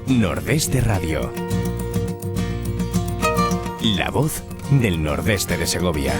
Nordeste Radio. La voz del nordeste de Segovia.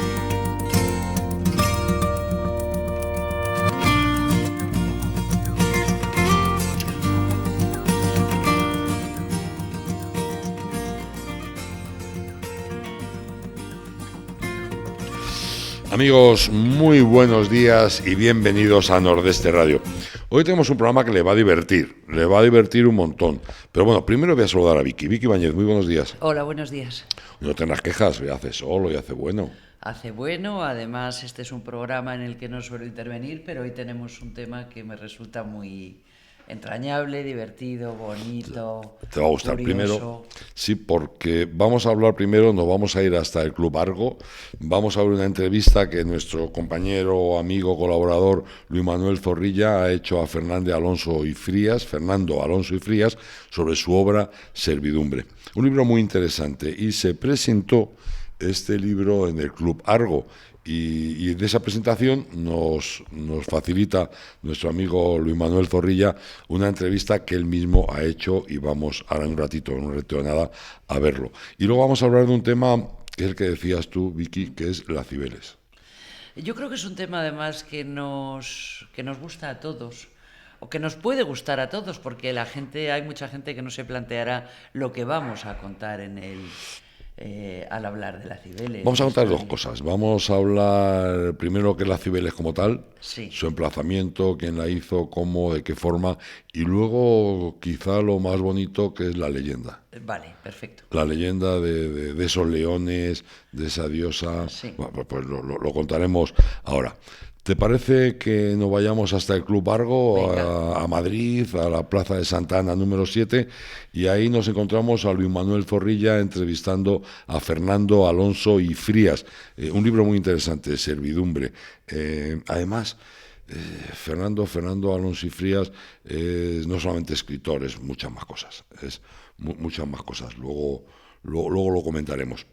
Amigos, muy buenos días y bienvenidos a Nordeste Radio. Hoy tenemos un programa que le va a divertir un montón. Pero bueno, primero voy a saludar a Vicky. Vicky Bañez, muy buenos días. Hola, buenos días. No tengas quejas, hace sol y hace bueno. Hace bueno, además este es un programa en el que no suelo intervenir, pero hoy tenemos un tema que me resulta muy entrañable, divertido, bonito. Te va a gustar curioso. Primero. Sí, porque vamos a hablar primero, nos vamos a ir hasta el Club Argo, vamos a ver una entrevista que nuestro compañero, amigo, colaborador Luis Manuel Zorrilla ha hecho a Fernando Alonso y Frías sobre su obra Servidumbre. Un libro muy interesante y se presentó este libro en el Club Argo. Y de esa presentación nos facilita nuestro amigo Luis Manuel Zorrilla una entrevista que él mismo ha hecho y vamos ahora en un ratito, en un reto de nada, a verlo. Y luego vamos a hablar de un tema que es el que decías tú, Vicky, que es la Cibeles. Yo creo que es un tema además que nos gusta a todos, o que nos puede gustar a todos, porque hay mucha gente que no se planteará lo que vamos a contar en el... al hablar de la Cibeles. Vamos a contar dos cosas. Vamos a hablar primero qué es la Cibeles como tal, sí, su emplazamiento, quién la hizo, cómo, de qué forma, y luego quizá lo más bonito que es la leyenda. Vale, perfecto. La leyenda de esos leones, de esa diosa, sí. Bueno, pues lo contaremos ahora. ¿Te parece que nos vayamos hasta el Club Argo, a Madrid, a la Plaza de Santa Ana número 7, y ahí nos encontramos a Luis Manuel Zorrilla entrevistando a Fernando Alonso y Frías, un libro muy interesante, Servidumbre. Además, Fernando Alonso y Frías no solamente escritor, es muchas más cosas, muchas más cosas, luego lo comentaremos.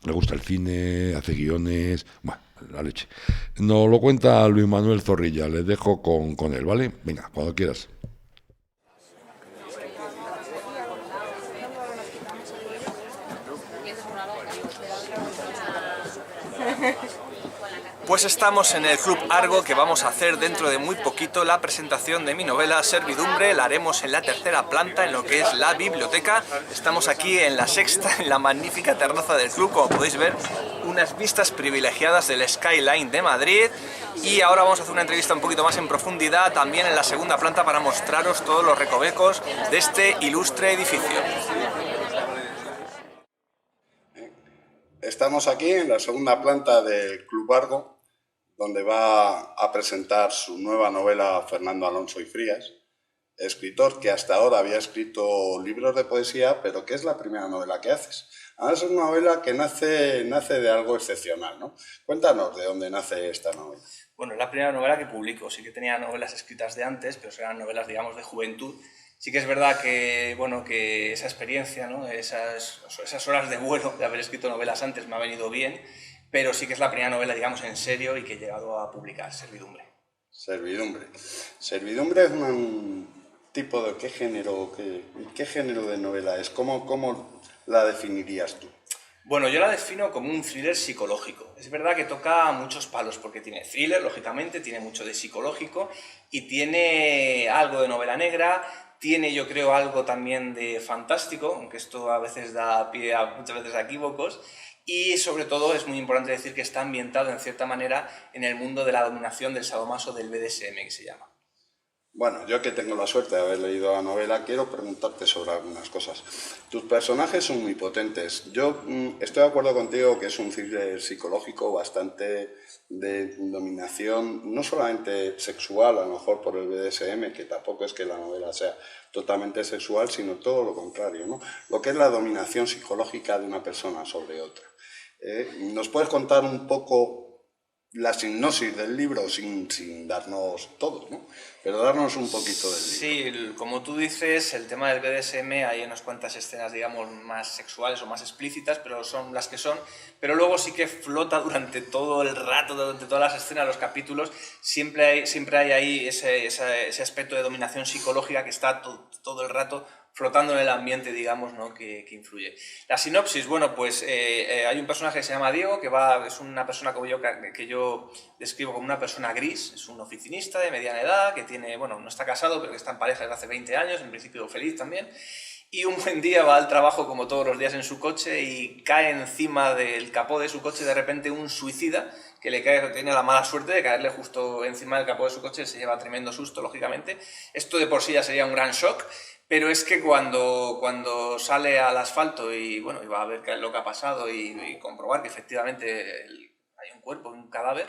Le gusta el cine, hace guiones, bueno, la leche. Nos lo cuenta Luis Manuel Zorrilla, les dejo con él, ¿vale? Venga, cuando quieras. Pues estamos en el Club Argo, que vamos a hacer dentro de muy poquito la presentación de mi novela Servidumbre. La haremos en la tercera planta, en lo que es la biblioteca. Estamos aquí en la sexta, en la magnífica terraza del club, como podéis ver, unas vistas privilegiadas del skyline de Madrid. Y ahora vamos a hacer una entrevista un poquito más en profundidad, también en la segunda planta, para mostraros todos los recovecos de este ilustre edificio. Estamos aquí en la segunda planta del Club Argo, donde va a presentar su nueva novela Fernando Alonso y Frías, escritor que hasta ahora había escrito libros de poesía, pero que es la primera novela que haces. Además es una novela que nace de algo excepcional, ¿no? Cuéntanos de dónde nace esta novela. Bueno, es la primera novela que publico. Sí que tenía novelas escritas de antes, pero eran novelas, digamos, de juventud. Sí que es verdad que, bueno, que esa experiencia, ¿no? esas horas de vuelo de haber escrito novelas antes me ha venido bien, pero sí que es la primera novela, digamos, en serio y que he llegado a publicar, Servidumbre. Servidumbre. Servidumbre es un tipo de... ¿Qué género de novela es? ¿Cómo la definirías tú? Bueno, yo la defino como un thriller psicológico. Es verdad que toca muchos palos, porque tiene thriller, lógicamente, tiene mucho de psicológico y tiene algo de novela negra. Tiene, yo creo, algo también de fantástico, aunque esto a veces da pie a muchas veces a equívocos. Y sobre todo es muy importante decir que está ambientado en cierta manera en el mundo de la dominación, del sadomaso, del BDSM, que se llama. Bueno, yo que tengo la suerte de haber leído la novela, quiero preguntarte sobre algunas cosas. Tus personajes son muy potentes. Yo estoy de acuerdo contigo que es un thriller psicológico bastante de dominación, no solamente sexual, a lo mejor por el BDSM, que tampoco es que la novela sea totalmente sexual, sino todo lo contrario, ¿no? Lo que es la dominación psicológica de una persona sobre otra. ¿Nos puedes contar un poco la sinopsis del libro sin darnos todo, ¿no? Pero darnos un poquito del libro. Sí, como tú dices, el tema del BDSM, hay unas cuantas escenas, digamos, más sexuales o más explícitas, pero son las que son. Pero luego sí que flota durante todo el rato, durante todas las escenas, los capítulos, siempre hay ahí ese aspecto de dominación psicológica que está todo el rato flotando en el ambiente, digamos, ¿no? que influye. La sinopsis, bueno, pues hay un personaje que se llama Diego, es una persona que yo describo como una persona gris, es un oficinista de mediana edad, que tiene, bueno, no está casado, pero que está en pareja desde hace 20 años, en principio feliz también, y un buen día va al trabajo como todos los días en su coche y cae encima del capó de su coche de repente un suicida que tiene la mala suerte de caerle justo encima del capó de su coche, se lleva tremendo susto, lógicamente. Esto de por sí ya sería un gran shock, pero es que cuando sale al asfalto y bueno, y va a ver qué es lo que ha pasado y comprobar que efectivamente hay un cuerpo, un cadáver,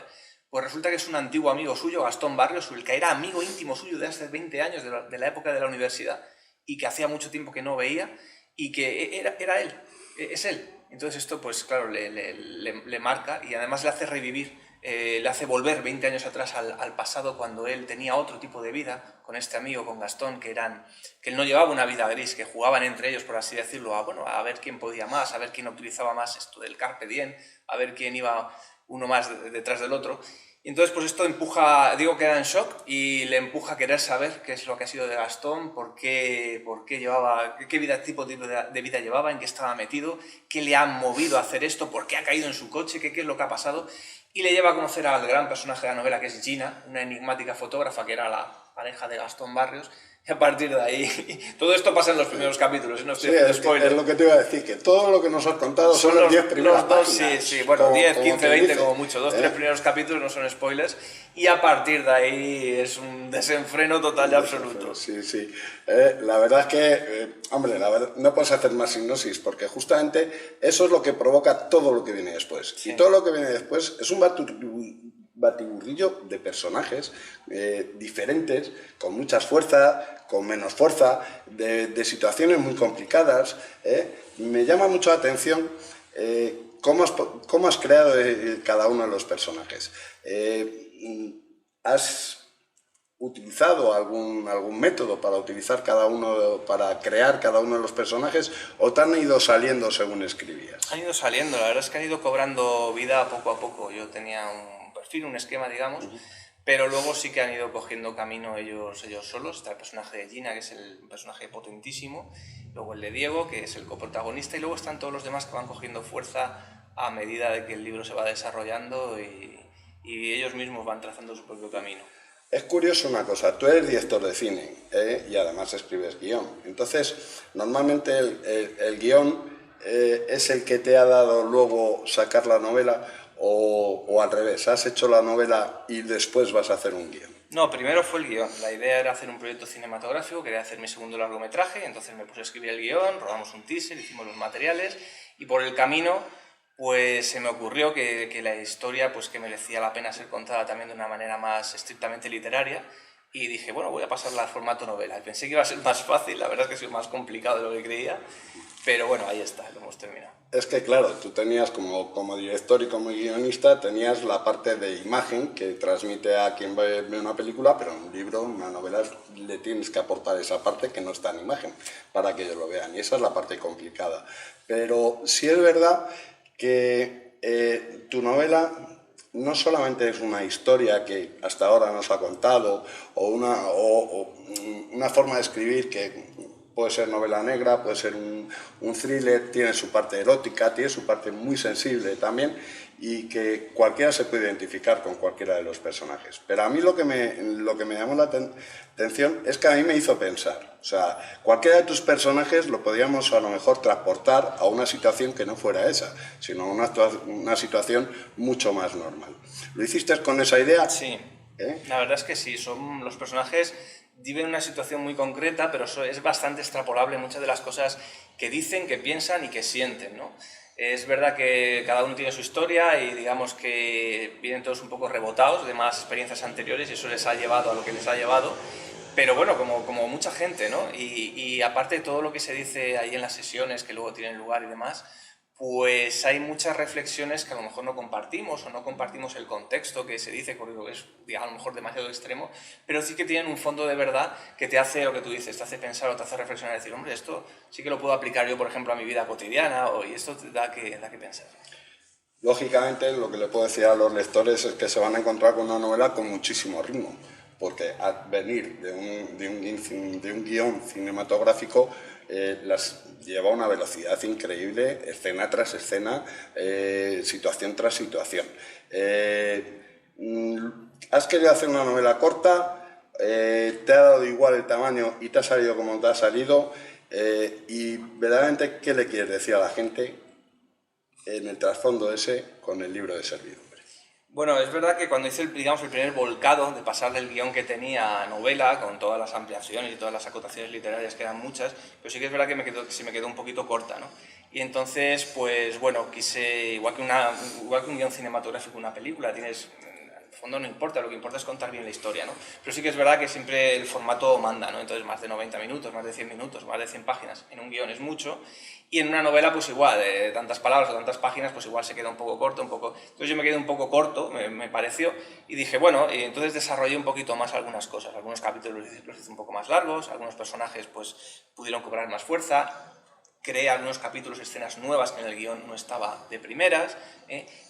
pues resulta que es un antiguo amigo suyo, Gastón Barrios, el que era amigo íntimo suyo de hace 20 años, de la época de la universidad, y que hacía mucho tiempo que no veía, y que era él, es él. Entonces esto, pues claro, le marca y además le hace revivir, le hace volver 20 años atrás al pasado, cuando él tenía otro tipo de vida con este amigo, con Gastón, que él no llevaba una vida gris, que jugaban entre ellos, por así decirlo, a ver quién podía más, a ver quién utilizaba más esto del carpe diem, a ver quién iba uno más detrás del otro. Y entonces pues esto Diego queda en shock y le empuja a querer saber qué es lo que ha sido de Gastón, por qué llevaba, tipo de vida llevaba, en qué estaba metido, qué le ha movido a hacer esto, por qué ha caído en su coche, qué es lo que ha pasado. Y le lleva a conocer al gran personaje de la novela, que es Gina, una enigmática fotógrafa que era la pareja de Gastón Barrios. Y a partir de ahí, todo esto pasa en los primeros capítulos, no estoy haciendo spoilers. Es lo que te iba a decir, que todo lo que nos has contado son los 10 primeros páginas. Sí, bueno, 10, 15, 20 como mucho, 2-3 primeros capítulos no son spoilers, y a partir de ahí es un desenfreno total y absoluto. Sí. La verdad es que, hombre, no puedes hacer más hipnosis, porque justamente eso es lo que provoca todo lo que viene después. Sí. Y todo lo que viene después es un batiburrillo de personajes diferentes, con mucha fuerza, con menos fuerza, de situaciones muy complicadas. Me llama mucho la atención cómo has creado cada uno de los personajes. ¿Has utilizado algún método para crear cada uno de los personajes, o te han ido saliendo según escribías? Han ido saliendo, la verdad es que han ido cobrando vida poco a poco. Yo tenía un perfil, un esquema, digamos, pero luego sí que han ido cogiendo camino ellos solos. Está el personaje de Gina, que es un personaje potentísimo, luego el de Diego, que es el coprotagonista, y luego están todos los demás que van cogiendo fuerza a medida de que el libro se va desarrollando y ellos mismos van trazando su propio camino. Es curioso una cosa, tú eres director de cine y además escribes guión. Entonces, normalmente el guión es el que te ha dado luego sacar la novela, o al revés, has hecho la novela y después vas a hacer un guión. No, primero fue el guión. La idea era hacer un proyecto cinematográfico, quería hacer mi segundo largometraje, entonces me puse a escribir el guión, rodamos un teaser, hicimos los materiales, y por el camino pues se me ocurrió que la historia pues que merecía la pena ser contada también de una manera más estrictamente literaria, y dije, bueno, voy a pasarla al formato novela. Y pensé que iba a ser más fácil, la verdad es que ha sido más complicado de lo que creía, pero bueno, ahí está, lo hemos terminado. Es que claro, tú tenías como director y como guionista, tenías la parte de imagen que transmite a quien ve una película, pero en un libro, una novela, le tienes que aportar esa parte que no está en imagen para que ellos lo vean, y esa es la parte complicada. Pero sí es verdad que tu novela no solamente es una historia que hasta ahora nos ha contado, o una forma de escribir que puede ser novela negra, puede ser un thriller, tiene su parte erótica, tiene su parte muy sensible también, y que cualquiera se puede identificar con cualquiera de los personajes. Pero a mí lo que me llamó la atención es que a mí me hizo pensar. O sea, cualquiera de tus personajes lo podíamos a lo mejor transportar a una situación que no fuera esa, sino una situación mucho más normal. ¿Lo hiciste con esa idea? Sí, la verdad es que sí. Los personajes viven una situación muy concreta, pero es bastante extrapolable muchas de las cosas que dicen, que piensan y que sienten, ¿no? Es verdad que cada uno tiene su historia y digamos que vienen todos un poco rebotados de más experiencias anteriores, y eso les ha llevado a lo que les ha llevado, pero bueno, como mucha gente, ¿no? Y aparte de todo lo que se dice ahí en las sesiones que luego tienen lugar y demás, pues hay muchas reflexiones que a lo mejor no compartimos o no compartimos el contexto que se dice, porque es a lo mejor demasiado extremo, pero sí que tienen un fondo de verdad que te hace lo que tú dices, te hace pensar o te hace reflexionar y decir, hombre, esto sí que lo puedo aplicar yo, por ejemplo, a mi vida cotidiana y esto te da que pensar. Lógicamente, lo que le puedo decir a los lectores es que se van a encontrar con una novela con muchísimo ritmo, porque al venir de un guión cinematográfico lleva una velocidad increíble, escena tras escena, situación tras situación. Has querido hacer una novela corta, te ha dado igual el tamaño y te ha salido como te ha salido, y verdaderamente, ¿qué le quieres decir a la gente en el trasfondo ese con el libro de servidumbre? Bueno, es verdad que cuando hice el primer volcado de pasarle el guión que tenía a novela, con todas las ampliaciones y todas las acotaciones literarias, que eran muchas, pero sí que es verdad que se me quedó un poquito corta, ¿no? Y entonces, pues bueno, quise, igual que un guión cinematográfico, una película, tienes... En el fondo no importa, lo que importa es contar bien la historia, ¿no? Pero sí que es verdad que siempre el formato manda, ¿no? Entonces más de 90 minutos, más de 100 minutos, más de 100 páginas en un guión es mucho, y en una novela pues igual, de tantas palabras o tantas páginas, pues igual se queda un poco corto, un poco... Entonces yo me quedé un poco corto, me pareció, y dije, bueno, y entonces desarrollé un poquito más algunas cosas, algunos capítulos los hice un poco más largos, algunos personajes pues pudieron cobrar más fuerza, creé algunos capítulos, escenas nuevas que en el guión no estaba de primeras,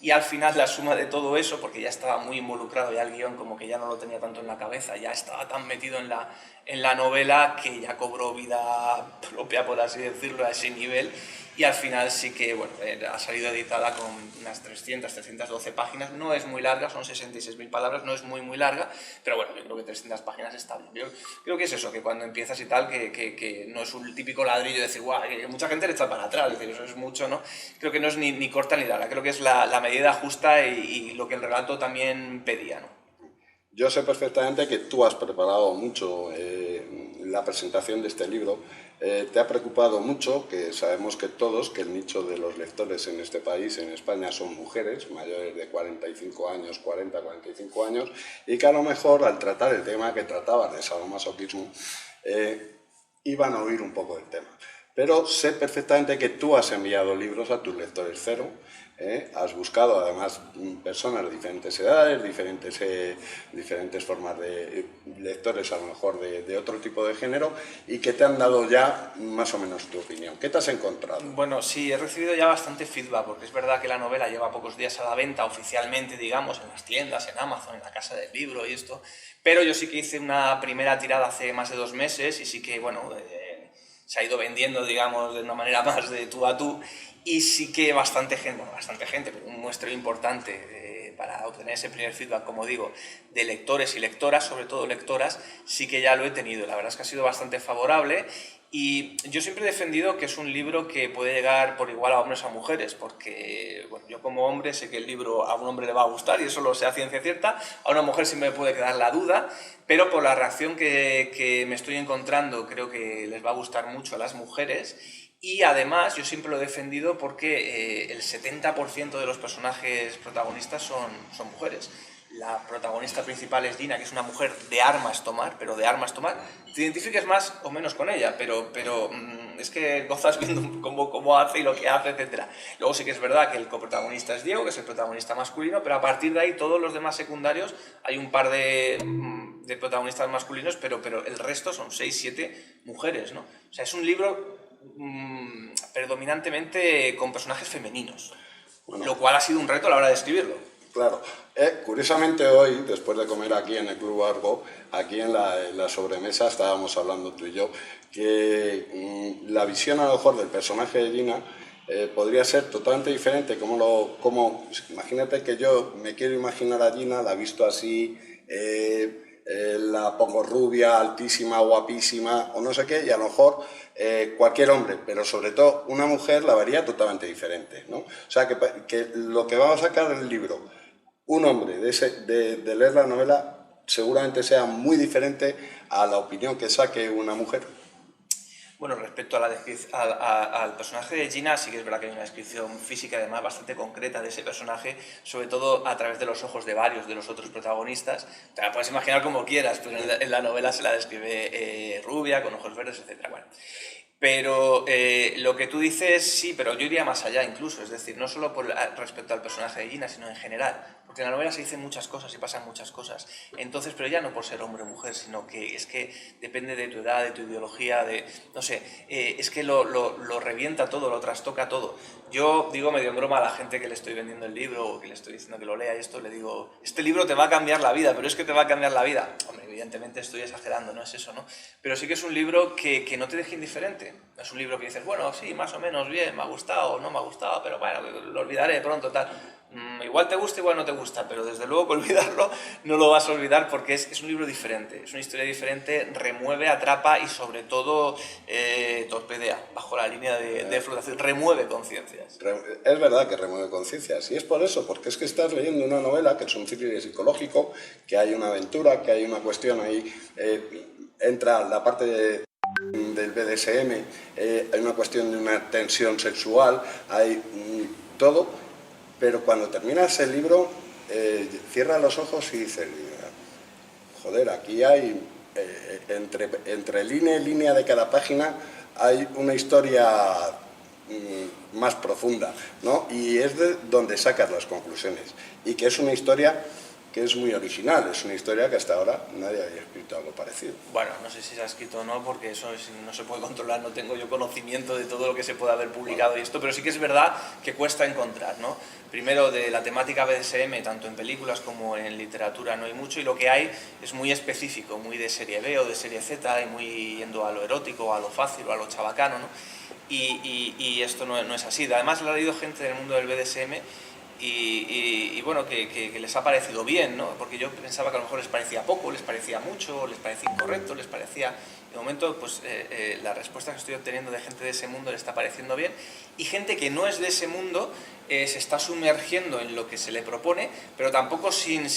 y al final la suma de todo eso, porque ya estaba muy involucrado ya el guión, como que ya no lo tenía tanto en la cabeza, ya estaba tan metido en la novela que ya cobró vida propia, por así decirlo, a ese nivel, y al final sí que, bueno, ha salido editada con unas 312 páginas, no es muy larga, son 66.000 palabras, no es muy larga, pero bueno, yo creo que 300 páginas está bien. Yo creo que es eso, que cuando empiezas y tal, que no es un típico ladrillo de decir, guau, que mucha gente le echa para atrás, es decir, eso es mucho, ¿no? Creo que no es ni corta ni larga, creo que es la medida justa y lo que el relato también pedía, ¿no? Yo sé perfectamente que tú has preparado mucho la presentación de este libro. Te ha preocupado mucho, que sabemos que todos, que el nicho de los lectores en este país, en España, son mujeres mayores de 45 años, 40, 45 años, y que a lo mejor al tratar el tema que tratabas de sadomasoquismo, iban a oír un poco del tema. Pero sé perfectamente que tú has enviado libros a tus lectores cero, has buscado además personas de diferentes edades, diferentes formas de lectores a lo mejor de otro tipo de género, y que te han dado ya más o menos tu opinión. ¿Qué te has encontrado? Bueno, sí, he recibido ya bastante feedback, porque es verdad que la novela lleva pocos días a la venta oficialmente, digamos, en las tiendas, en Amazon, en la Casa del Libro y esto, pero yo sí que hice una primera tirada hace más de 2 meses y sí que, bueno, se ha ido vendiendo, digamos, de una manera más de tú a tú, y sí que bastante gente, pero un muestreo importante para obtener ese primer feedback, como digo, de lectores y lectoras, sobre todo lectoras, sí que ya lo he tenido. La verdad es que ha sido bastante favorable, y yo siempre he defendido que es un libro que puede llegar por igual a hombres o a mujeres, porque bueno, yo como hombre sé que el libro a un hombre le va a gustar, y eso lo sé a ciencia cierta, a una mujer siempre me puede quedar la duda, pero por la reacción que me estoy encontrando creo que les va a gustar mucho a las mujeres. Y además yo siempre lo he defendido porque el 70% de los personajes protagonistas son mujeres. La protagonista principal es Gina, que es una mujer de armas tomar, pero de armas tomar. Te identificas más o menos con ella, pero es que gozas viendo cómo hace y lo que hace, etc. Luego sí que es verdad que el coprotagonista es Diego, que es el protagonista masculino, pero a partir de ahí todos los demás secundarios, hay un par de protagonistas masculinos, pero el resto son 6, 7 mujeres, ¿no? O sea, es un libro predominantemente con personajes femeninos, bueno, lo cual ha sido un reto a la hora de escribirlo. Claro. Curiosamente hoy, después de comer aquí en el Club Argo, aquí en la sobremesa estábamos hablando tú y yo, que la visión a lo mejor del personaje de Gina podría ser totalmente diferente. Imagínate que yo me quiero imaginar a Gina, la he visto así, la pongo rubia, altísima, guapísima o no sé qué, y a lo mejor cualquier hombre, pero sobre todo una mujer, la vería totalmente diferente, ¿no? O sea, que lo que vamos a sacar del libro, un hombre de leer la novela seguramente sea muy diferente a la opinión que saque una mujer. Bueno, respecto al personaje de Gina, sí que es verdad que hay una descripción física además bastante concreta de ese personaje, sobre todo a través de los ojos de varios de los otros protagonistas. Te la puedes imaginar como quieras, pero en la novela se la describe rubia, con ojos verdes, etc. Bueno, Pero lo que tú dices, sí, pero yo iría más allá incluso, es decir, no solo respecto al personaje de Gina, sino en general, porque en la novela se dicen muchas cosas y pasan muchas cosas. Entonces, pero ya no por ser hombre o mujer, sino que es que depende de tu edad, de tu ideología, de, no sé, es que lo revienta todo, lo trastoca todo. Yo digo medio en broma a la gente que le estoy vendiendo el libro o que le estoy diciendo que lo lea y esto, le digo, este libro te va a cambiar la vida, pero es que te va a cambiar la vida. Hombre, evidentemente estoy exagerando, no es eso, ¿no? Pero sí que es un libro que no te deje indiferente. Es un libro que dices, bueno, sí, más o menos bien, me ha gustado, no me ha gustado, pero bueno, lo olvidaré pronto, tal. Igual te gusta, igual no te gusta, pero desde luego que olvidarlo no lo vas a olvidar porque es un libro diferente, es una historia diferente, remueve, atrapa y sobre todo torpedea, bajo la línea de flotación, remueve conciencias. Es verdad que remueve conciencias y es por eso, porque es que estás leyendo una novela que es un thriller psicológico, que hay una aventura, que hay una cuestión ahí, entra la parte del BDSM, hay una cuestión de una tensión sexual, hay todo. Pero cuando terminas el libro, cierras los ojos y dices, joder, aquí hay, entre línea y línea de cada página, hay una historia más profunda, ¿no? Y es de donde sacas las conclusiones. Y que es una historia que es muy original, es una historia que hasta ahora nadie había escrito algo parecido. Bueno, no sé si se ha escrito o no, porque eso no se puede controlar, no tengo yo conocimiento de todo lo que se puede haber publicado y esto, pero sí que es verdad que cuesta encontrar, ¿no? Primero, de la temática BDSM, tanto en películas como en literatura no hay mucho, y lo que hay es muy específico, muy de serie B o de serie Z, y muy yendo a lo erótico, a lo fácil o a lo chabacano, ¿no? Y esto no es así. Además, lo ha leído gente del mundo del BDSM y bueno, que les ha parecido bien, ¿no? Porque yo pensaba que a lo mejor les parecía poco, les parecía mucho, les parecía incorrecto, les parecía... De momento, pues la respuesta que estoy obteniendo de gente de ese mundo le está pareciendo bien, y gente que no es de ese mundo se está sumergiendo en lo que se le propone, pero tampoco sin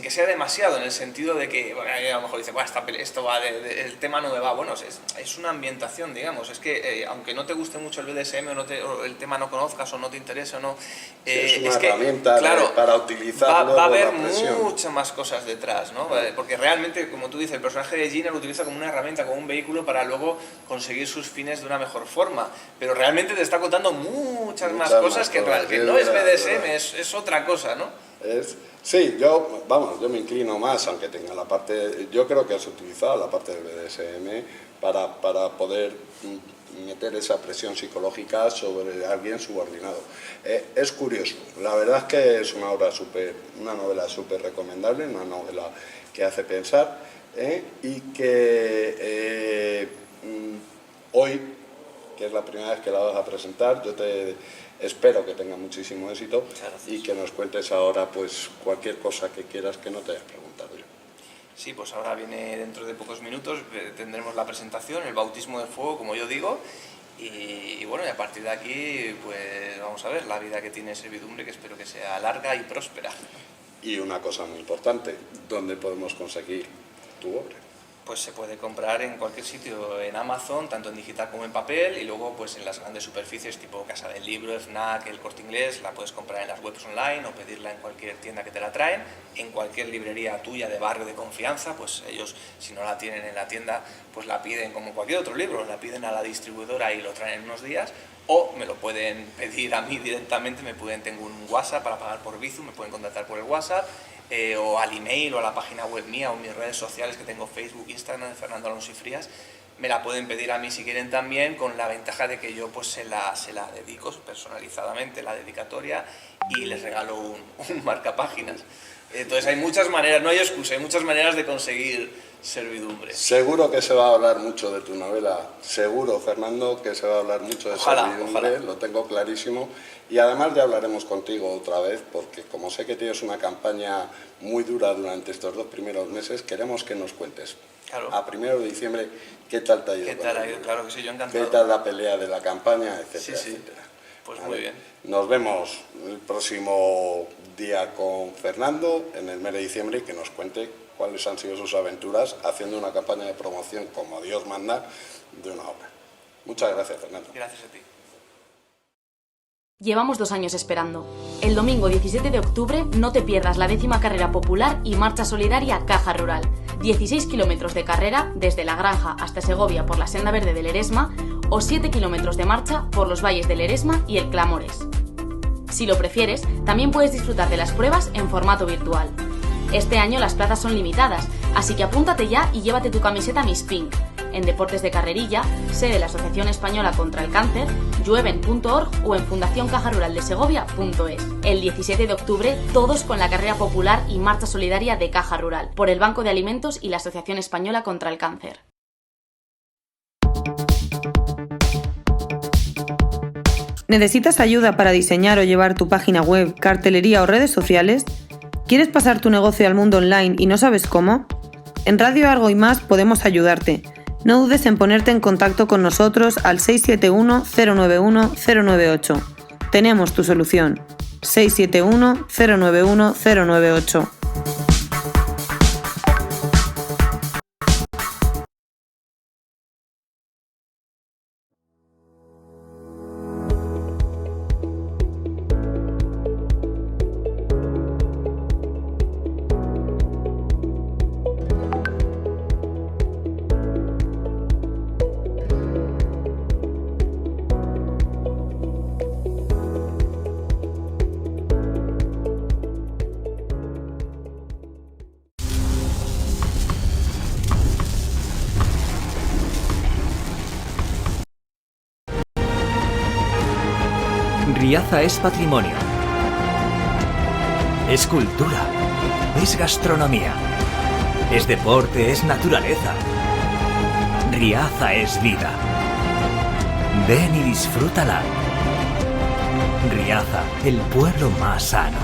que sea demasiado, en el sentido de que, bueno, a lo mejor dice, bueno, esto va el tema no me va, bueno, es una ambientación, digamos, es que aunque no te guste mucho el BDSM o el tema no conozcas o no te interese o no, es una que, herramienta claro, para utilizarlo. Va a haber muchas más cosas detrás, ¿no? Porque realmente, como tú dices, el personaje de Gina lo utiliza como una herramienta, como un vehículo para luego conseguir sus fines de una mejor forma, pero realmente te está contando muchas más cosas que no es BDSM, es otra cosa, ¿no? Sí, yo me inclino más, aunque tenga la parte... Yo creo que has utilizado la parte del BDSM para poder meter esa presión psicológica sobre alguien subordinado. Es curioso, la verdad es que es una novela súper recomendable, una novela que hace pensar y que hoy, que es la primera vez que la vas a presentar, yo te... Espero que tenga muchísimo éxito y que nos cuentes ahora pues cualquier cosa que quieras que no te haya preguntado yo. Sí, pues ahora viene dentro de pocos minutos, tendremos la presentación, el bautismo de fuego, como yo digo, y bueno, y a partir de aquí, pues vamos a ver la vida que tiene Servidumbre, que espero que sea larga y próspera. Y una cosa muy importante, ¿dónde podemos conseguir tu obra? Pues se puede comprar en cualquier sitio, en Amazon, tanto en digital como en papel, y luego pues en las grandes superficies tipo Casa del Libro, FNAC, El Corte Inglés, la puedes comprar en las webs online o pedirla en cualquier tienda que te la traen, en cualquier librería tuya de barrio de confianza, pues ellos, si no la tienen en la tienda, pues la piden como cualquier otro libro, la piden a la distribuidora y lo traen en unos días, o me lo pueden pedir a mí directamente, tengo un WhatsApp para pagar por Bizum, me pueden contactar por el WhatsApp, o al email o a la página web mía o mis redes sociales que tengo, Facebook, Instagram, de Fernando Alonso y Frías, me la pueden pedir a mí si quieren también, con la ventaja de que yo pues se la dedico personalizadamente, la dedicatoria, y les regalo un marcapáginas. Entonces hay muchas maneras, no hay excusa, hay muchas maneras de conseguir Servidumbre. Seguro que se va a hablar mucho de tu novela, seguro, Fernando, que se va a hablar mucho de Servidumbre, lo tengo clarísimo, y además ya hablaremos contigo otra vez, porque como sé que tienes una campaña muy dura durante estos 2 primeros meses, queremos que nos cuentes. Claro. A 1 de diciembre, ¿qué tal te ha ido? ¿Qué tal ha ido? Claro que sí, yo encantado. ¿Qué tal la pelea de la campaña, etcétera, Sí. etcétera? Pues muy bien. Nos vemos el próximo día con Fernando en el mes de diciembre y que nos cuente cuáles han sido sus aventuras haciendo una campaña de promoción como Dios manda de una obra. Muchas gracias, Fernando. Gracias a ti. Llevamos 2 años esperando. El domingo 17 de octubre no te pierdas la 10ª carrera popular y marcha solidaria Caja Rural. 16 kilómetros de carrera desde La Granja hasta Segovia por la senda verde del Eresma o 7 kilómetros de marcha por los valles del Eresma y el Clamores. Si lo prefieres, también puedes disfrutar de las pruebas en formato virtual. Este año las plazas son limitadas, así que apúntate ya y llévate tu camiseta Miss Pink. En Deportes de Carrerilla, sede de la Asociación Española contra el Cáncer, llueven.org o en fundacioncajaruraldesegovia.es. El 17 de octubre, todos con la carrera popular y marcha solidaria de Caja Rural, por el Banco de Alimentos y la Asociación Española contra el Cáncer. ¿Necesitas ayuda para diseñar o llevar tu página web, cartelería o redes sociales? ¿Quieres pasar tu negocio al mundo online y no sabes cómo? En Radio Argo y Más podemos ayudarte. No dudes en ponerte en contacto con nosotros al 671 091 098. Tenemos tu solución. 671 091 098. Riaza es patrimonio, es cultura, es gastronomía, es deporte, es naturaleza. Riaza es vida. Ven y disfrútala. Riaza, el pueblo más sano.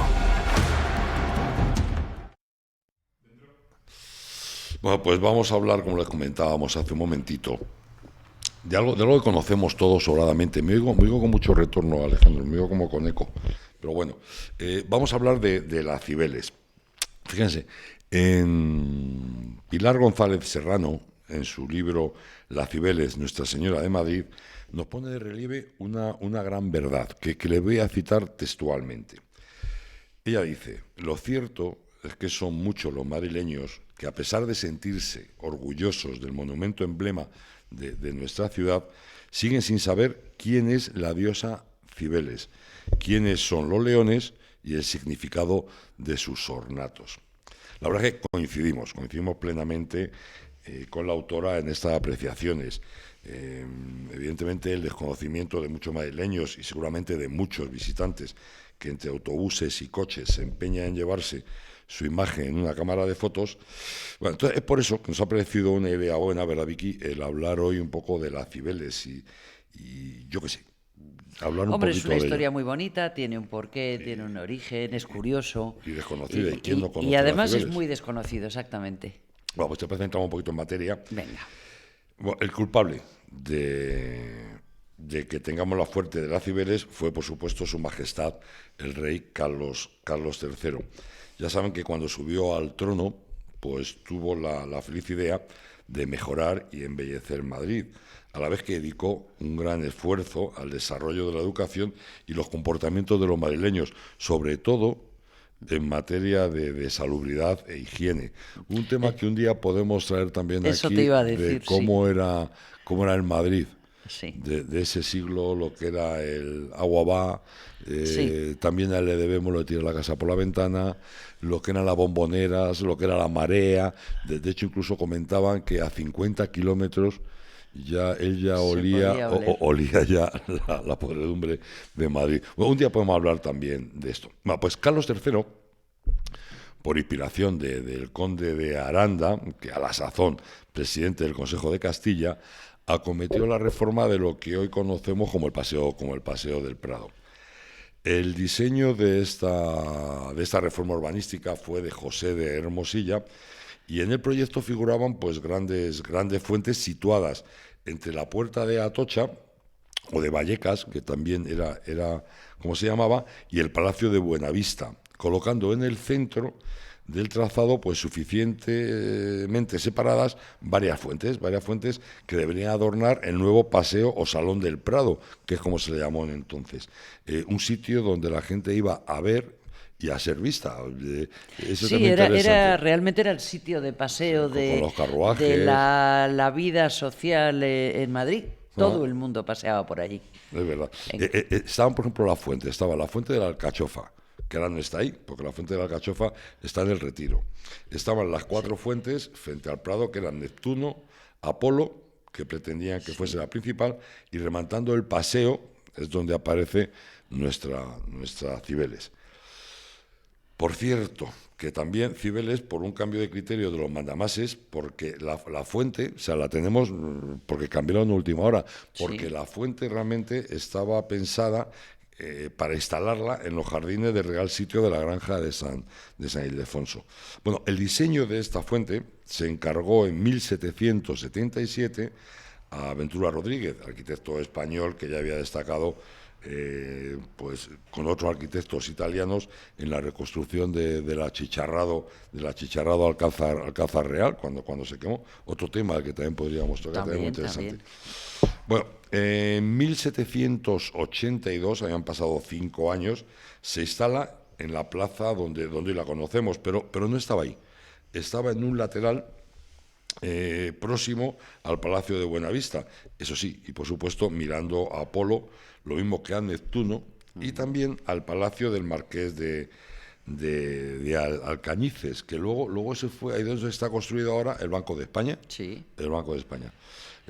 Bueno, pues vamos a hablar, como les comentábamos hace un momentito, de algo que conocemos todos sobradamente. Me oigo con mucho retorno, Alejandro, me oigo como con eco. Pero bueno, vamos a hablar de las Cibeles. Fíjense, en Pilar González Serrano, en su libro Las Cibeles, Nuestra Señora de Madrid, nos pone de relieve una gran verdad, que le voy a citar textualmente. Ella dice: lo cierto es que son muchos los madrileños que, a pesar de sentirse orgullosos del monumento emblema de nuestra ciudad, siguen sin saber quién es la diosa Cibeles, quiénes son los leones y el significado de sus ornatos. La verdad es que coincidimos plenamente con la autora en estas apreciaciones. Evidentemente el desconocimiento de muchos madrileños y seguramente de muchos visitantes que entre autobuses y coches se empeñan en llevarse su imagen en una cámara de fotos. Bueno, entonces es por eso que nos ha parecido una idea buena, ¿verdad, Vicky?, el hablar hoy un poco de las Cibeles y yo qué sé, hablar un Hombre, poquito es una de historia muy bonita, tiene un porqué, tiene un origen, es curioso. Y desconocida, ¿y quién no conoce Y además las es Cibeles? muy desconocido, exactamente. Bueno, pues te parece, entramos un poquito en materia. Venga. Bueno, el culpable de que tengamos la fuente de las Cibeles fue, por supuesto, su majestad, el rey Carlos III. Ya saben que cuando subió al trono, pues tuvo la feliz idea de mejorar y embellecer Madrid, a la vez que dedicó un gran esfuerzo al desarrollo de la educación y los comportamientos de los madrileños, sobre todo en materia de salubridad e higiene. Un tema que un día podemos traer también Eso aquí, te iba a decir, de cómo sí. era el Madrid. Sí. De ese siglo, lo que era el agua va, Sí. también a él le debemos lo de tirar la casa por la ventana, lo que eran las bomboneras, lo que era la marea. De hecho, incluso comentaban que a 50 kilómetros ya él ya olía ya la podredumbre de Madrid. Bueno, un día podemos hablar también de esto. Bueno, pues Carlos III, por inspiración del conde de Aranda, que a la sazón presidente del Consejo de Castilla, acometió la reforma de lo que hoy conocemos como el Paseo del Prado. El diseño de esta reforma urbanística fue de José de Hermosilla, y en el proyecto figuraban pues grandes fuentes situadas entre la Puerta de Atocha, o de Vallecas, que también era como se llamaba, y el Palacio de Buenavista, colocando en el centro del trazado pues suficientemente separadas varias fuentes que deberían adornar el nuevo paseo o Salón del Prado, que es como se le llamó en entonces. Un sitio donde la gente iba a ver y a ser vista. Eso sí, realmente era el sitio de paseo con los carruajes, de la vida social en Madrid. Todo el mundo paseaba por allí. Es verdad. Estaban, por ejemplo, estaba la fuente de la Alcachofa, que ahora no está ahí, porque la fuente de la Alcachofa está en el Retiro. Estaban las 4 fuentes frente al Prado, que eran Neptuno, Apolo, que pretendían que fuese la principal, y rematando el paseo es donde aparece nuestra Cibeles. Por cierto, que también Cibeles, por un cambio de criterio de los mandamases, porque la fuente, o sea, la tenemos porque cambiaron en última hora, porque la fuente realmente estaba pensada para instalarla en los jardines del Real Sitio de la Granja de San Ildefonso. Bueno, el diseño de esta fuente se encargó en 1777 a Ventura Rodríguez, arquitecto español que ya había destacado pues con otros arquitectos italianos en la reconstrucción del achicharrado Alcázar Real cuando se quemó. Otro tema al que también podríamos tocar, también muy interesante. Bueno, en 1782, habían pasado 5 años, se instala en la plaza donde la conocemos, pero no estaba ahí. Estaba en un lateral próximo al Palacio de Buenavista, eso sí, y por supuesto mirando a Apolo, lo mismo que a Neptuno, y también al Palacio del Marqués de Alcañices, que luego se fue, ahí donde está construido ahora el Banco de España. Sí. El Banco de España.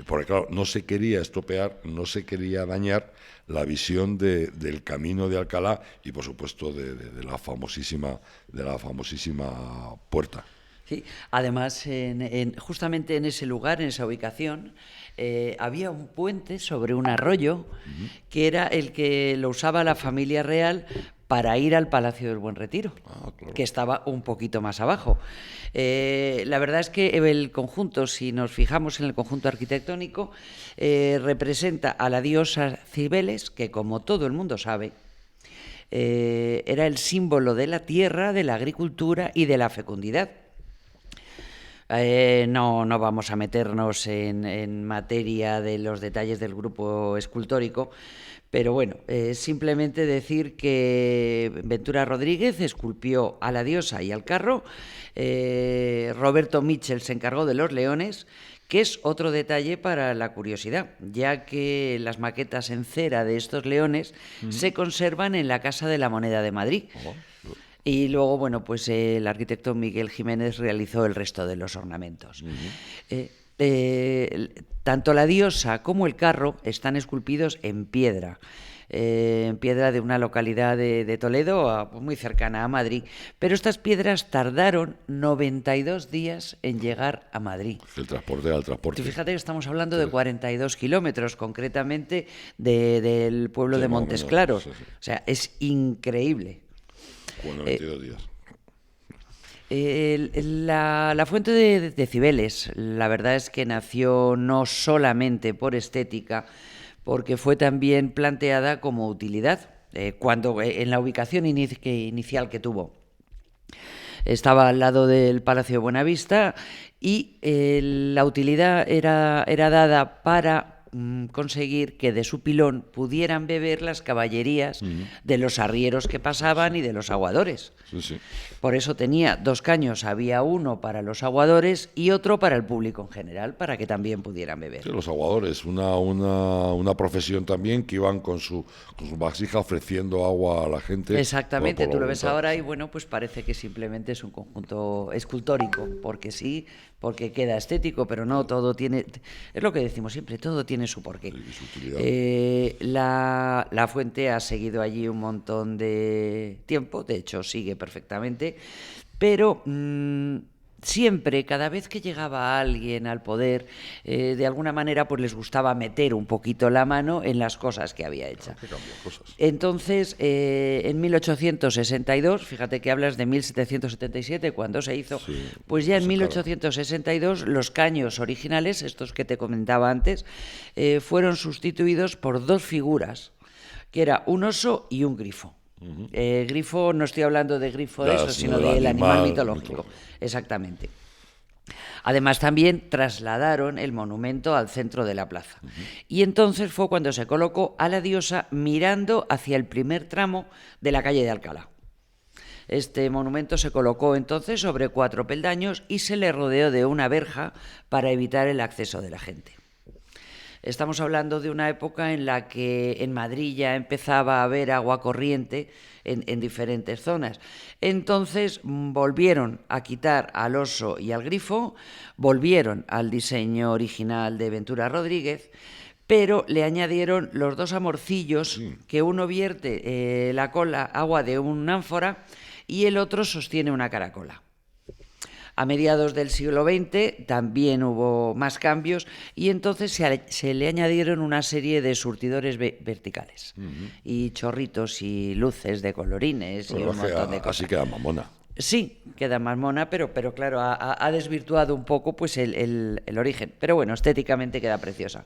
Porque claro, no se quería estropear, no se quería dañar la visión del Camino de Alcalá y por supuesto de la famosísima puerta. Sí, además, justamente en ese lugar, en esa ubicación, había un puente sobre un arroyo que era el que lo usaba la familia real para ir al Palacio del Buen Retiro, claro, que estaba un poquito más abajo. La verdad es que el conjunto, si nos fijamos en el conjunto arquitectónico, representa a la diosa Cibeles, que como todo el mundo sabe, era el símbolo de la tierra, de la agricultura y de la fecundidad. No vamos a meternos en materia de los detalles del grupo escultórico, pero bueno, simplemente decir que Ventura Rodríguez esculpió a la diosa y al carro, Roberto Mitchell se encargó de los leones, que es otro detalle para la curiosidad, ya que las maquetas en cera de estos leones se conservan en la Casa de la Moneda de Madrid. Y luego, bueno, pues el arquitecto Miguel Jiménez realizó el resto de los ornamentos. Tanto la diosa como el carro están esculpidos en piedra de una localidad de Toledo, muy cercana a Madrid. Pero estas piedras tardaron 92 días en llegar a Madrid. El transporte al transporte. Fíjate que estamos hablando de 42 kilómetros, concretamente del pueblo de Montes Claros. Sí. O sea, es increíble. 92 días. La fuente de Cibeles, la verdad es que nació no solamente por estética, porque fue también planteada como utilidad, cuando en la ubicación inicial que tuvo. Estaba al lado del Palacio de Buenavista y la utilidad era dada para conseguir que de su pilón pudieran beber las caballerías de los arrieros que pasaban y de los aguadores. Sí. Por eso tenía 2 caños, había uno para los aguadores y otro para el público en general, para que también pudieran beber. Sí, los aguadores, una profesión también que iban con su vasija ofreciendo agua a la gente. Exactamente, tú lo ves ahora y bueno, pues parece que simplemente es un conjunto escultórico, porque sí, porque queda estético, pero no, todo tiene, es lo que decimos siempre, todo tiene su porqué. La fuente ha seguido allí un montón de tiempo, de hecho sigue perfectamente, pero siempre, cada vez que llegaba alguien al poder, de alguna manera pues les gustaba meter un poquito la mano en las cosas que había hecho. Entonces, en 1862, fíjate que hablas de 1777, cuando se hizo, pues ya en 1862 los caños originales, estos que te comentaba antes, fueron sustituidos por 2 figuras, que era un oso y un grifo. Grifo, no estoy hablando de grifo de Ya, eso, sino sino del del animal animal mitológico. mitológico. Exactamente. Además, también trasladaron el monumento al centro de la plaza. Y entonces fue cuando se colocó a la diosa mirando hacia el primer tramo de la calle de Alcalá. Este monumento se colocó entonces sobre 4 peldaños y se le rodeó de una verja para evitar el acceso de la gente. Estamos hablando de una época en la que en Madrid ya empezaba a haber agua corriente en diferentes zonas. Entonces volvieron a quitar al oso y al grifo, volvieron al diseño original de Ventura Rodríguez, pero le añadieron los 2 amorcillos, que uno vierte la cola, agua de una ánfora, y el otro sostiene una caracola. A mediados del siglo XX también hubo más cambios y entonces se le añadieron una serie de surtidores verticales y chorritos y luces de colorines y un montón de cosas. Así queda mamona. Sí, queda más mona, pero claro, ha desvirtuado un poco pues el origen. Pero bueno, estéticamente queda preciosa.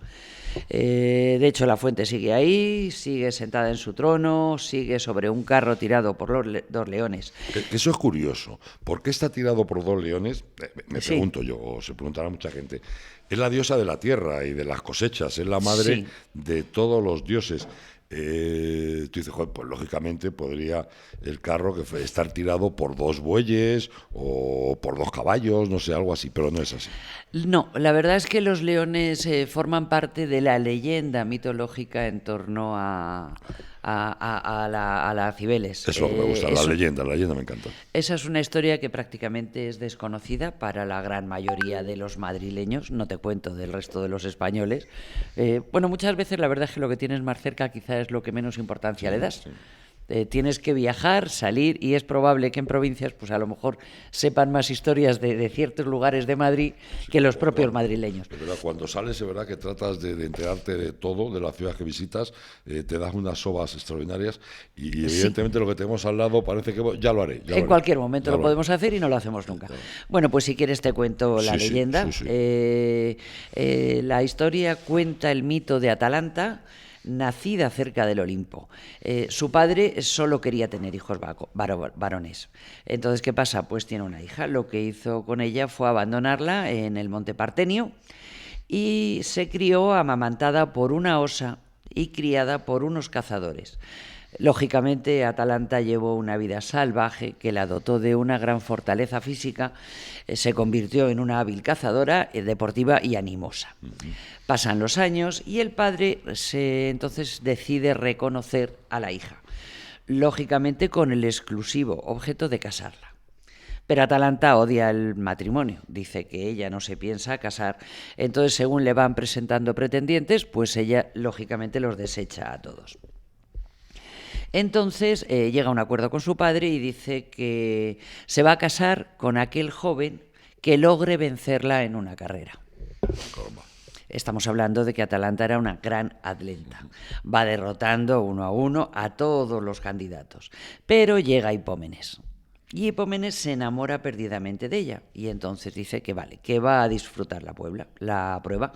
De hecho, la fuente sigue ahí, sigue sentada en su trono, sigue sobre un carro tirado por los 2 leones. Eso es curioso. ¿Por qué está tirado por 2 leones? Me Sí. pregunto yo, o se preguntará mucha gente. Es la diosa de la tierra y de las cosechas, es la madre Sí. de todos los dioses. Tú dices, joder, pues lógicamente podría el carro estar tirado por 2 bueyes o por 2 caballos, no sé, algo así, pero no es así. No, la verdad es que los leones forman parte de la leyenda mitológica en torno a la Cibeles. Eso me gusta, la leyenda me encanta. Esa es una historia que prácticamente es desconocida para la gran mayoría de los madrileños, no te cuento del resto de los españoles. Bueno, muchas veces la verdad es que lo que tienes más cerca quizás es lo que menos importancia le das. Tienes que viajar, salir, y es probable que en provincias pues a lo mejor sepan más historias de ciertos lugares de Madrid que los propios madrileños. Es verdad, cuando sales es verdad que tratas de enterarte de todo, de la ciudad que visitas, te das unas sobas extraordinarias y evidentemente lo que tenemos al lado parece que ya lo haré. En cualquier momento lo podemos hacer y no lo hacemos nunca. Bueno, pues si quieres te cuento la leyenda. Sí. La historia cuenta el mito de Atalanta, nacida cerca del Olimpo. Su padre solo quería tener hijos varones. Entonces, ¿qué pasa? Pues tiene una hija. Lo que hizo con ella fue abandonarla en el Monte Partenio y se crió amamantada por una osa y criada por unos cazadores. Lógicamente, Atalanta llevó una vida salvaje que la dotó de una gran fortaleza física, se convirtió en una hábil cazadora, deportiva y animosa. Pasan los años y el padre entonces decide reconocer a la hija, lógicamente con el exclusivo objeto de casarla. Pero Atalanta odia el matrimonio, dice que ella no se piensa casar, entonces según le van presentando pretendientes, pues ella lógicamente los desecha a todos. Entonces llega a un acuerdo con su padre y dice que se va a casar con aquel joven que logre vencerla en una carrera. Estamos hablando de que Atalanta era una gran atleta. Va derrotando 1 a 1 a todos los candidatos. Pero llega Hipómenes. Y Hipómenes se enamora perdidamente de ella. Y entonces dice que vale, que va a disfrutar la prueba.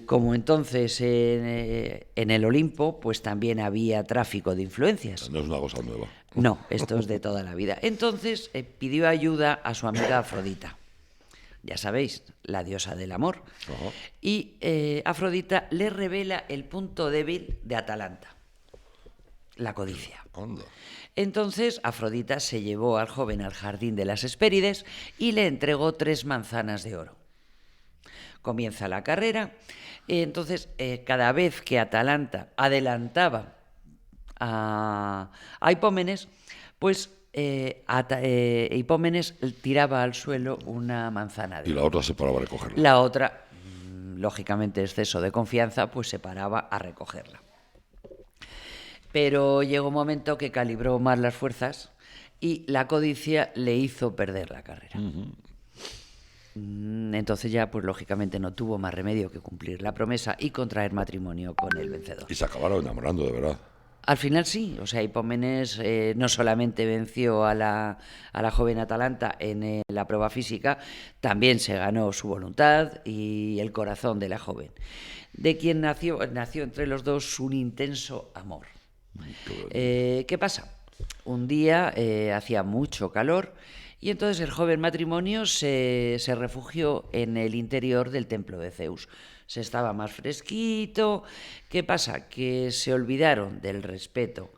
Como entonces en el Olimpo, pues también había tráfico de influencias. No es una cosa nueva. No, esto es de toda la vida. Entonces pidió ayuda a su amiga Afrodita. Ya sabéis, la diosa del amor. Ajá. Y Afrodita le revela el punto débil de Atalanta, la codicia. Anda. Entonces Afrodita se llevó al joven al jardín de las Hespérides y le entregó 3 manzanas de oro. Comienza la carrera, entonces cada vez que Atalanta adelantaba a Hipómenes, pues Hipómenes tiraba al suelo una manzana de oro. Y la otra se paraba a recogerla. La otra, lógicamente exceso de confianza, pues se paraba a recogerla. Pero llegó un momento que calibró más las fuerzas y la codicia le hizo perder la carrera. Entonces ya, pues lógicamente no tuvo más remedio que cumplir la promesa y contraer matrimonio con el vencedor. Y se acabaron enamorando, de verdad. Al final sí, o sea, Hipómenes no solamente venció a la joven Atalanta en la prueba física, también se ganó su voluntad y el corazón de la joven, de quien nació entre los dos un intenso amor. ¿Qué pasa? Un día hacía mucho calor y entonces el joven matrimonio se refugió en el interior del templo de Zeus. Se estaba más fresquito. ¿Qué pasa? Que se olvidaron del respeto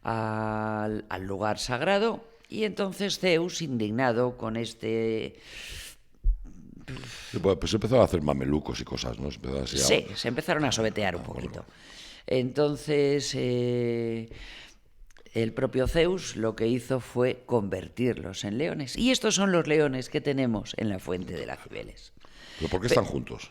al lugar sagrado y entonces Zeus, indignado con este... Pues se empezaron a hacer mamelucos y cosas, ¿no? Sí, se empezaron a sobetear un poquito. Entonces, el propio Zeus lo que hizo fue convertirlos en leones. Y estos son los leones que tenemos en la fuente de las Cibeles. ¿Pero por qué están juntos?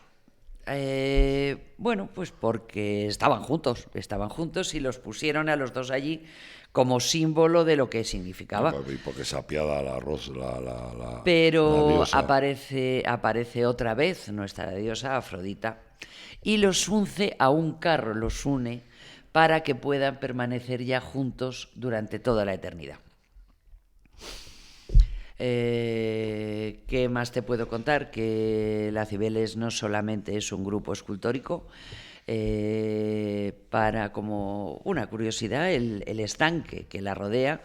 Bueno, pues porque estaban juntos y los pusieron a los dos allí como símbolo de lo que significaba. Y porque se apiada la rosa, la Pero diosa. aparece otra vez nuestra diosa Afrodita y los une a un carro, los une para que puedan permanecer ya juntos durante toda la eternidad. ¿Qué más te puedo contar? Que la Cibeles no solamente es un grupo escultórico, para, como una curiosidad, el estanque que la rodea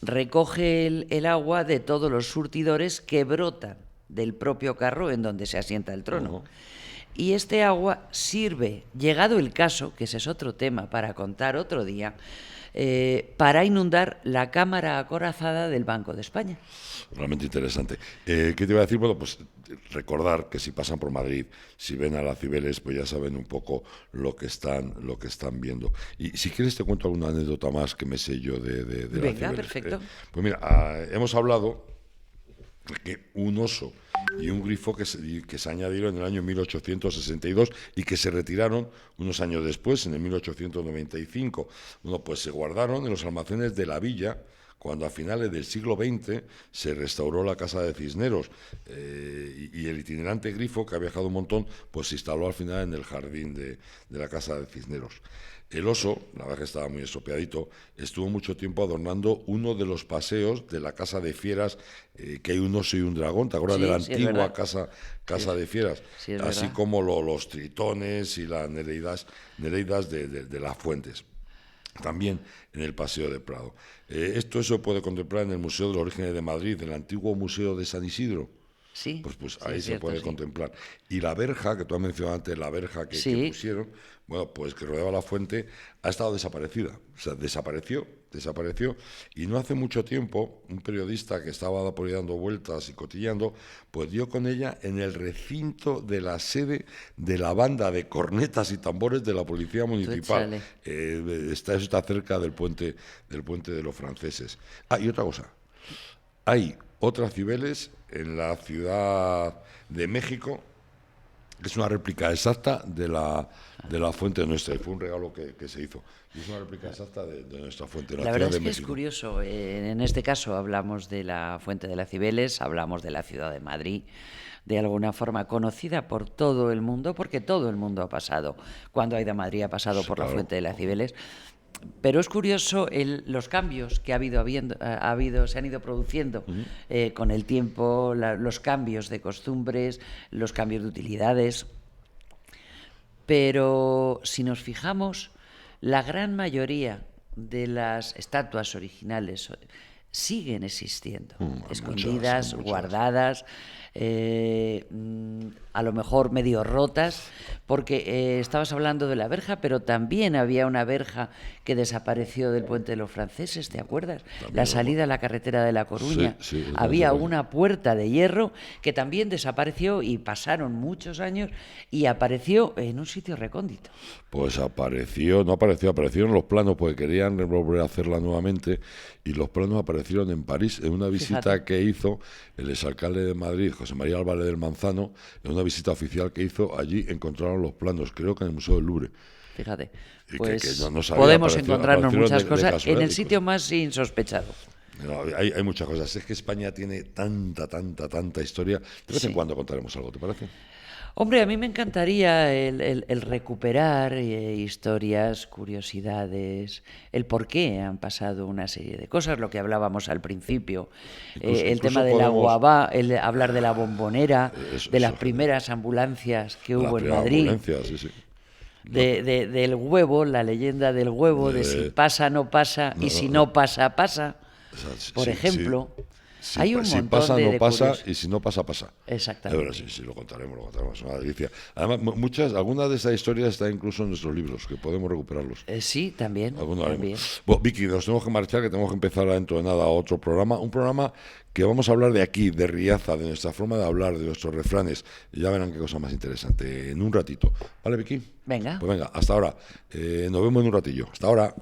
recoge el agua de todos los surtidores que brotan del propio carro en donde se asienta el trono. Y este agua sirve, llegado el caso, que ese es otro tema para contar otro día, para inundar la cámara acorazada del Banco de España. Realmente interesante. ¿Qué te iba a decir? Bueno, pues recordar que si pasan por Madrid, si ven a la Cibeles, pues ya saben un poco lo que están viendo. Y si quieres te cuento alguna anécdota más que me sé yo de la Cibeles. Venga, perfecto. Pues mira, hemos hablado de que un oso y un grifo que se añadieron en el año 1862 y que se retiraron unos años después, en el 1895. Bueno, pues se guardaron en los almacenes de la villa cuando a finales del siglo XX se restauró la Casa de Cisneros, y el itinerante grifo, que ha viajado un montón, pues se instaló al final en el jardín de la Casa de Cisneros. El oso, la verdad que estaba muy estropeadito, estuvo mucho tiempo adornando uno de los paseos de la Casa de Fieras, que hay un oso y un dragón. ¿Te acuerdas de la antigua casa de Fieras? Sí, así verdad. como los tritones y las nereidas de las fuentes. También en el Paseo de Prado. Eso se puede contemplar en el Museo de los Orígenes de Madrid, en el antiguo Museo de San Isidro. Sí, Pues sí, ahí es se cierto, puede sí. contemplar. Y la verja, que tú has mencionado antes, la verja que pusieron, bueno, pues que rodeaba la fuente, ha estado desaparecida. O sea, desapareció. Y no hace mucho tiempo, un periodista que estaba por ahí dando vueltas y cotillando, pues dio con ella en el recinto de la sede de la banda de cornetas y tambores de la Policía Municipal. Está cerca del puente de los franceses. Y otra cosa. Hay otras Cibeles en la Ciudad de México, que es una réplica exacta de la fuente nuestra, y fue un regalo que se hizo. Y es una réplica exacta de nuestra fuente, La Ciudad verdad de es que México. es curioso. En este caso hablamos de la fuente de las Cibeles, hablamos de la ciudad de Madrid, de alguna forma conocida por todo el mundo, porque todo el mundo ha pasado. Cuando ha ido a Madrid ha pasado por la fuente de las Cibeles. Pero es curioso los cambios que se han ido produciendo con el tiempo, los cambios de costumbres, los cambios de utilidades. Pero si nos fijamos, la gran mayoría de las estatuas originales siguen existiendo, escondidas, muchas. Guardadas, a lo mejor medio rotas, porque estabas hablando de la verja, pero también había una verja que desapareció del puente de los franceses, ¿te acuerdas? La salida a la carretera de La Coruña. Sí, Había una puerta de hierro que también desapareció y pasaron muchos años y apareció en un sitio recóndito. Pues aparecieron los planos, porque querían volver a hacerla nuevamente, y los planos aparecieron en París, en una visita Fíjate. que hizo el exalcalde de Madrid, José María Álvarez del Manzano. En una visita oficial que hizo, allí encontraron los planos, creo que en el Museo del Louvre. Fíjate, Y pues que no sabía, podemos apareció- encontrarnos aparecieron muchas de cosas en casualidad, el sitio más insospechado. No, hay muchas cosas. Es que España tiene tanta historia. De vez en cuando contaremos algo, ¿te parece? Hombre, a mí me encantaría el recuperar historias, curiosidades, el por qué han pasado una serie de cosas, lo que hablábamos al principio, el Incluso tema del podemos- agua, hablar de la bombonera, Eso, de las eso. primeras ambulancias que Las hubo en primeras Madrid. ambulancias, sí. del huevo, la leyenda del huevo, de si pasa, no pasa, y si no pasa, pasa. Por ejemplo, hay un si montón pasa, de no pasa, curiosidades. y si no pasa, pasa. Exactamente. Pero sí, lo contaremos, es una delicia. Además, algunas de estas historias están incluso en nuestros libros, que podemos recuperarlos. Sí, también. También. Bueno, Vicky, nos tenemos que marchar, que tenemos que empezar dentro de nada otro programa. Un programa que vamos a hablar de aquí, de Riaza, de nuestra forma de hablar, de nuestros refranes. Y ya verán qué cosa más interesante en un ratito. ¿Vale, Vicky? Venga. Pues venga, hasta ahora. Nos vemos en un ratillo. Hasta ahora.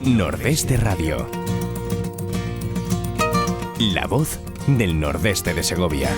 Nordeste Radio. La voz del Nordeste de Segovia.